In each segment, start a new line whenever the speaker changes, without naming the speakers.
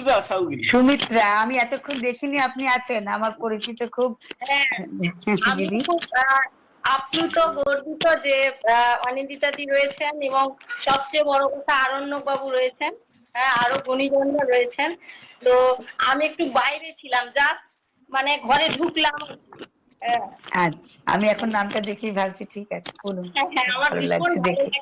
সুমিত্রা চৌধুরী।
সুমিত্রা, আমি এতক্ষণ দেখিনি, আপনি আছেন, আমার পরিচিত খুব।
আমি খুব আপ্লুত গর্বিত যে অনিন্দিতাদি রয়েছেন এবং সবচেয়ে বড় কথা আরণ্যক বাবু রয়েছেন, হ্যাঁ আরো গুণীজনরা রয়েছেন। তো আমি একটু বাইরে ছিলাম, জাস্ট মানে ঘরে ঢুকলাম।
আচ্ছা, আমি এখন নামটা দেখেই ভাবছি ঠিক আছে, বলুন।
হ্যাঁ আমার
ভালো
ভীষণ
লাগছে
ভালো
দেখে।
লাগছে।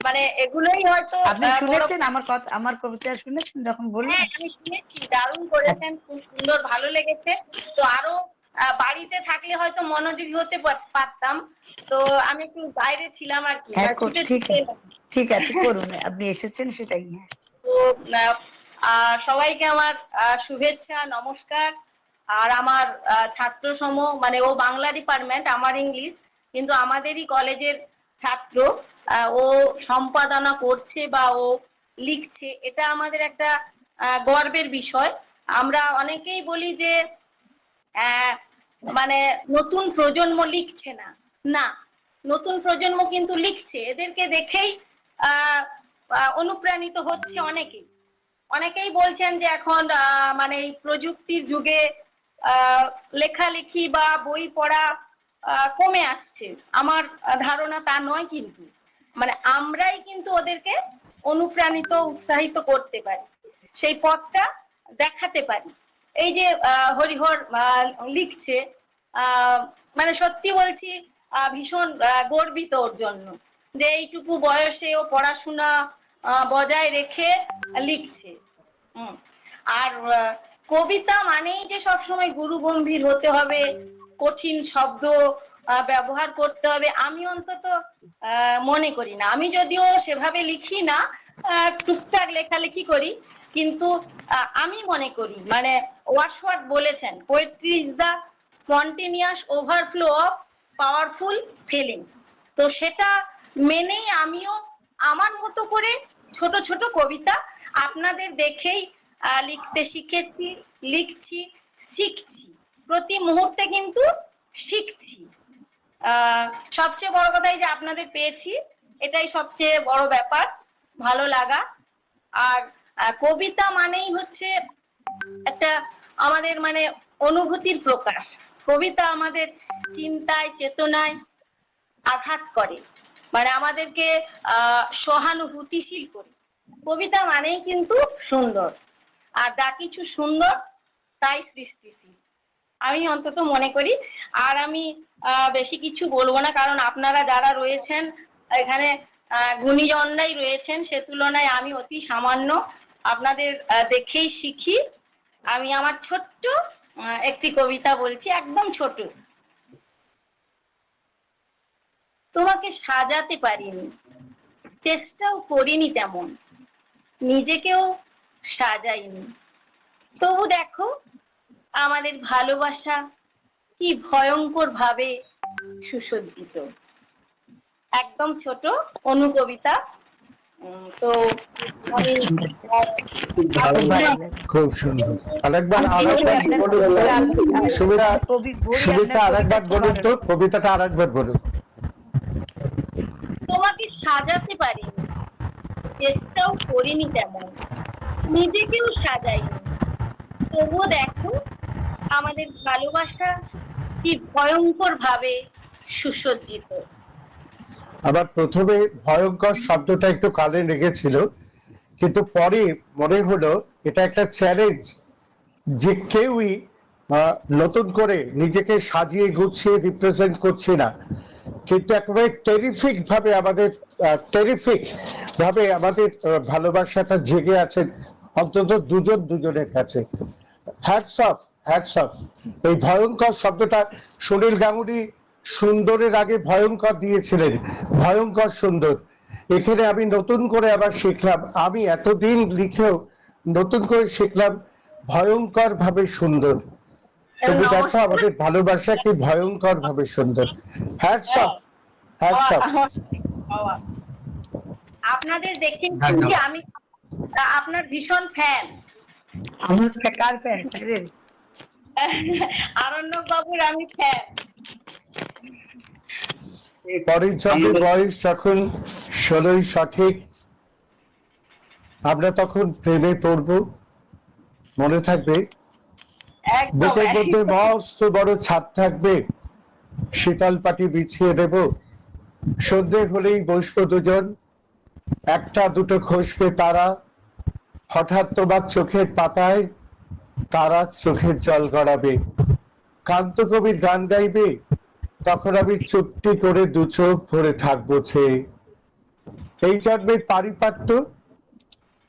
মানে এগুলোই হয়তো
আপনি শুনেছেন আমার কথা, আমার কবিতা শুনেছেন যখন বললেন?
হ্যাঁ আমি শুনেছি, দারুণ করেছেন, খুব সুন্দর, ভালো লেগেছে। তো আরো বাড়িতে থাকলে হয়তো মনোযোগী হতে পারতাম, তো আমি একটু বাইরে ছিলাম আর কি।
ঠিক আছে করুন, আপনি এসেছেন সেটাই।
তো সবাইকে আমার শুভেচ্ছা, নমস্কার। আর আমার ছাত্র সম, মানে ও বাংলা ডিপার্টমেন্ট, আমার ইংলিশ, কিন্তু আমাদেরই কলেজের ছাত্র, ও সম্পাদনা করছে বা ও লিখছে, এটা আমাদের একটা গর্বের বিষয়। আমরা অনেকেই বলি যে মানে নতুন প্রজন্ম লিখছে না, না, নতুন প্রজন্ম কিন্তু লিখছে। এদেরকে দেখেই অনুপ্রাণিত হচ্ছে অনেকেই। অনেকেই বলছেন যে এখন মানে এই প্রযুক্তির যুগে লেখালেখি বা বই পড়া কমে আসছে। আমার ধারণা তা নয়, কিন্তু মানে আমরাই কিন্তু ওদেরকে অনুপ্রাণিত, উৎসাহিত করতে পারি, সেই পথটা দেখাতে পারি। এই যে হরিহর লিখছে, মানে সত্যি বলছি ভীষণ গর্বিত ওর জন্য যে এইটুকু বয়সে ও পড়াশোনা বজায় রেখে লিখছে। আর কবিতা মানেই যে সবসময় গুরু গম্ভীর হতে হবে, কঠিন শব্দ ব্যবহার করতে হবে, আমি অন্তত মনে করি না। আমি যদিও সেভাবে লিখি না, টুকটাক লেখালেখি করি, কিন্তু আমি মনে করি, মানে ওয়ার্ডসওয়ার্থ বলেছেন, poetry is the spontaneous overflow of powerful feeling. তো সেটা মেনেই আমিও আমার মতো করে ছোট ছোট কবিতা আপনাদের দেখেই লিখতে শিখেছি, লিখছি, শিখছি, প্রতি মুহূর্তে কিন্তু শিখছি। সবচেয়ে বড় কথা এই যে আপনাদের পেয়েছি, এটাই সবচেয়ে বড় ব্যাপার, ভালো লাগা। আর কবিতা মানেই হচ্ছে একটা আমাদের মানে অনুভূতির প্রকাশ। কবিতা আমাদের চিন্তায়, চেতনায় আঘাত করে, মানে আমাদেরকে সহানুভূতিশীল করে। কবিতা মানেই কিন্তু সুন্দর, আর যা কিছু সুন্দর তাই সৃষ্টিশীল, আমি অন্তত মনে করি। আর আমি বেশি কিছু বলবো না, কারণ আপনারা যারা রয়েছেন এখানে গুণীজনরাই রয়েছেন, সে তুলনায় আমি অতি সামান্য, আপনাদের দেখেই শিখি। আমি আমার ছোট্ট একটি কবিতা বলছি, একদম ছোট। তোমাকে সাজাতে পারিনি, চেষ্টাও করিনি তেমন, নিজেকেও সাজাইনি, তবু দেখো আমাদের ভালোবাসা কি ভয়ঙ্কর ভাবে সুসজ্জিত। একদম ছোট অনুকবিতা। তো আমি
খুব সুন্দর। আরেকবার সুমিত্রা আরেকবার বলুন তো, কবিতাটা আরেকবার বলুন।
তোমাকে সাজাতে পারিনি, চেষ্টাও করিনি তেমন, নিজেকেও সাজাইনি, তবুও দেখো আমাদের ভালোবাসা কি ভয়ঙ্কর ভাবে সুসজ্জিত।
আবার প্রথমে ভয়ঙ্কর শব্দটা একটু কানে লেগেছিল, কিন্তু পরে মনে হলো এটা একটা চ্যালেঞ্জ, যে কেউই নতুন করে নিজেকে সাজিয়ে গুছিয়ে রিপ্রেজেন্ট করছে না, কিন্তু একেবারে টেরিফিক ভাবে আমাদের ভালোবাসাটা জেগে আছে অন্তত দুজনের কাছে। Hats off, hats off. এই ভয়ঙ্কর শব্দটা সুনীল গাঙ্গুলি সুন্দরের আগে ভয়ঙ্কর দিয়েছিলেন, ভয়ঙ্কর সুন্দর। এখানে আমি নতুন করে আবার শিখলাম, আমি এতদিন লিখেও নতুন করে শিখলাম ভয়ঙ্কর ভাবে সুন্দর। তুমি দেখো আমাদের ভালোবাসা কি ভয়ঙ্কর ভাবে সুন্দর। Hats off, hats off.
আপনাদের দেখে আমি আপনার ভীষণ ফ্যান।
আমার কার ফ্যান?
আরণ্যক বাবুর আমি ফ্যান।
পরিচয়ের বয়স যখন 16 সঠিক, আমরা তখন প্রেমে পড়ব, মনে থাকবে
একদম
বুকের মধ্যে মস্ত বড় ছাদ থাকবে, শীতল পাটি বিছিয়ে দেব, সন্ধ্যে হলেই বসবো দুজন, একটা দুটো খসবে তারা, হঠাৎ তোমার চোখের পাতায় তারা চোখের জল গড়াবে, কান্ত কবির গান গাইবে, তখন আমি চুপটি করে দু চোখ ভরে থাকবো চেয়ে। এই জন্মের পারিপাট্য,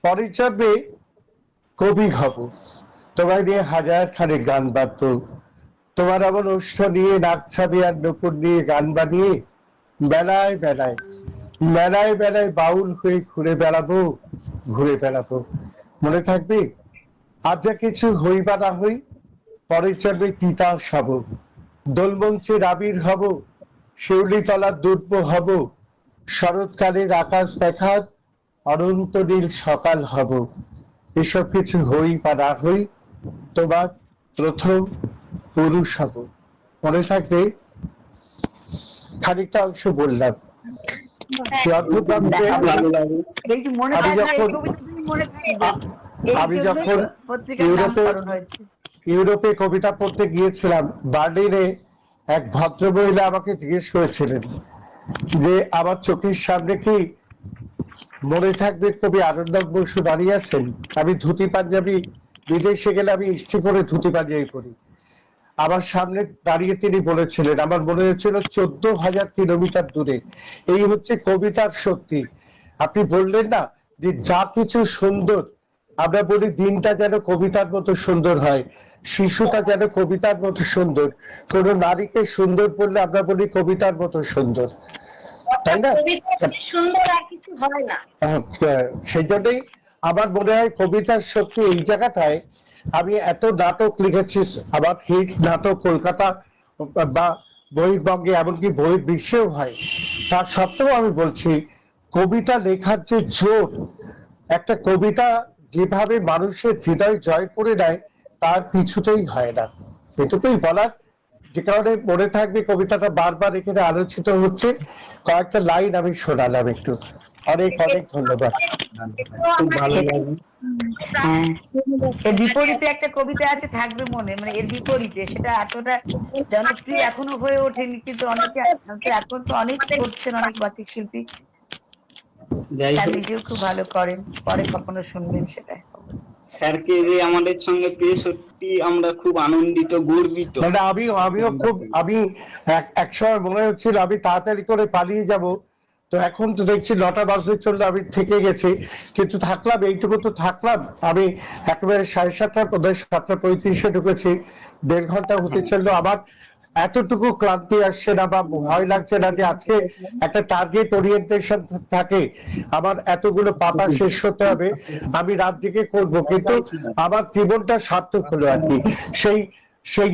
পরের জন্মে কবি হব, তোমায় নিয়ে হাজার খানেক গান বাঁধব, তোমার এমন ওষ্ঠ নিয়ে নাক ছাবি আর নকুর নিয়ে গান বানিয়ে বেলায় বেলায় মেলায় বেলায় বাউল হয়ে ঘুরে বেড়াবো, ঘুরে বেড়াবো। মনে থাকবে, আজ যা কিছু হই বা না হই, পরের জন্মে তিতাস হব, দোলমঞ্চের আবির হব, শিউলি তলার দুর্ব হব, শরৎকালের আকাশ দেখার অনন্ত নীল সকাল হব। এসব কিছু হই বা না হই, তোমার প্রথম পুরুষ হব। মনে থাকবে, খানিকটা অংশ বললাম। আমি যখন ইউরোপে কবিতা পড়তে গিয়েছিলাম, বার্লিনে এক ভদ্রমহিলা আমাকে জিজ্ঞেস করেছিলেন যে আমার চোখের সামনে কি মনে থাকবে কবি আনন্দক বসু দাঁড়িয়ে আছেন। আমি ধুতি পাঞ্জাবি, বিদেশে গেলে আমি ইষ্টি করে ধুতি পাঞ্জাবি পরি, আমার সামনে দাঁড়িয়ে তিনি বলেছিলেন, আমার মনে হয়েছিল 14,000 কিলোমিটার দূরে। এই হচ্ছে কবিতার শক্তি। আপনি বললেন না যে যা কিছু সুন্দর, আমরা বলি দিনটা যেন কবিতার মতো সুন্দর হয়, শিশুটা যেন কবিতার মতো সুন্দর, কোন নারীকে সুন্দর বললে আমরা বলি কবিতার মতো সুন্দর, তাই না?
সুন্দর আর কিছু হয় না।
সেই জন্যই আমার মনে হয় কবিতার শক্তি এই জায়গাটায়। আমি এত নাটক লিখেছি, আমার হিট নাটক কলকাতা বা বহির্বঙ্গে এমনকি বহির্বিশ্বেও হয়, তার সত্ত্বেও আমি বলছি কবিতা লেখার যে জোর, একটা কবিতা যেভাবে মানুষের হৃদয় জয় করে নেয় তার কিছুতেই হয় না। এটুকুই বলার, যে কারণে মনে থাকবে কবিতাটা বারবার এখানে আলোচিত হচ্ছে। কয়েকটা লাইন আমি শোনালাম একটু। অনেক অনেক ধন্যবাদ।
খুব ভালো লাগে। এর বিপরীতে একটা কবিতা আছে থাকবে মনে, মানে এর বিপরীতে, সেটা এতটা জনপ্রিয় এখনো হয়ে ওঠেনি, কিন্তু অনেকে এখন তো অনেক করছেন, অনেক বাচিক শিল্পী, নিজেও খুব ভালো করেন, পরে কখনো শুনবেন সেটা।
স্যারকে যে আমাদের সঙ্গে পেয়ে সত্যি আমরা খুব আনন্দিত, গর্বিত।
আমিও খুব, আমি একসময় মনে হচ্ছিল আমি তাড়াতাড়ি করে পালিয়ে যাব, তো এখন তো দেখছি 9টা বাজতে চললে আমি থেকে গেছি, কিন্তু থাকলাম এইটুকু তো থাকলাম। আমি একেবারে 7:30 বোধ হয় 7:35 ঢুকেছি, 1.5 ঘন্টা হতে চললো। আমার এতটুকু ক্লান্তি আসছে না বা ভয় লাগছে না যে আজকে একটা টার্গেট ওরিয়েন্টেশন থাকে, আমার এতগুলো পাতা শেষ করতে হবে, আমি রাত জেগে করবো, কিন্তু আমার জীবনটা সার্থক হলো আর কি। সেই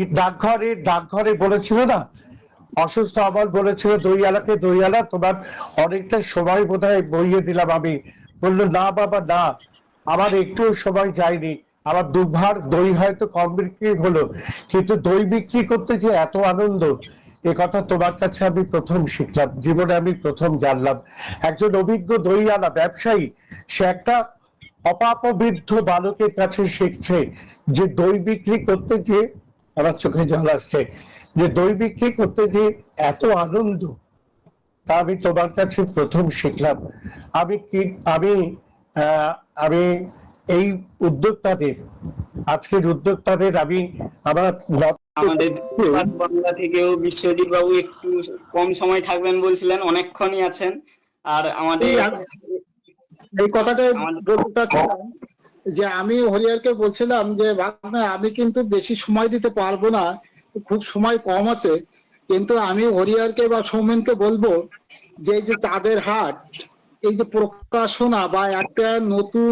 ডাকঘরে বলেছিল না, অসুস্থ আমার বলেছিল দইয়ালাকে, দইয়ালা তোমার অনেকটা সময় বোধহয় বইয়ে দিলাম আমি। বললো না বাবা না, আমার একটু সময় যায়নি, আমার দুভার দই হয়তো কম বিক্রি হলো, কিন্তু দই বিক্রি করতে যে এত আনন্দ, এ কথা তোমার কাছে আমি প্রথম শিখলাম, জীবনে আমি প্রথম জানলাম। একজন অভিজ্ঞ দইয়ালা ব্যবসায়ী, সে একটা অপাপবৃদ্ধ বালকের কাছে শিখছে যে দই বিক্রি করতে গিয়ে, আমার চোখে জল আসছে, যে দই বিক্রি করতে গিয়ে এত আনন্দ, তা আমি তোমার কাছে প্রথম শিখলাম। আমি এই উদ্যোক্তাদের, আজকের উদ্যোক্তাদের আমি
আমাদের বাংলা থেকেও বিশ্বজিৎ বাবু একটু কম সময় থাকবেন বলছিলেন, অনেকক্ষণই আছেন। আর আমাদের
এই কথাটা বলতে চাচ্ছিলাম যে আমি হরিহরকে বলছিলাম যে আমি কিন্তু বেশি সময় দিতে পারবো না, খুব সময় কম আছে, কিন্তু আমি হরিহরকে বা সৌমেনকে বলবো যে এই যে চাঁদের হাট, এই যে প্রকাশনা বা একটা নতুন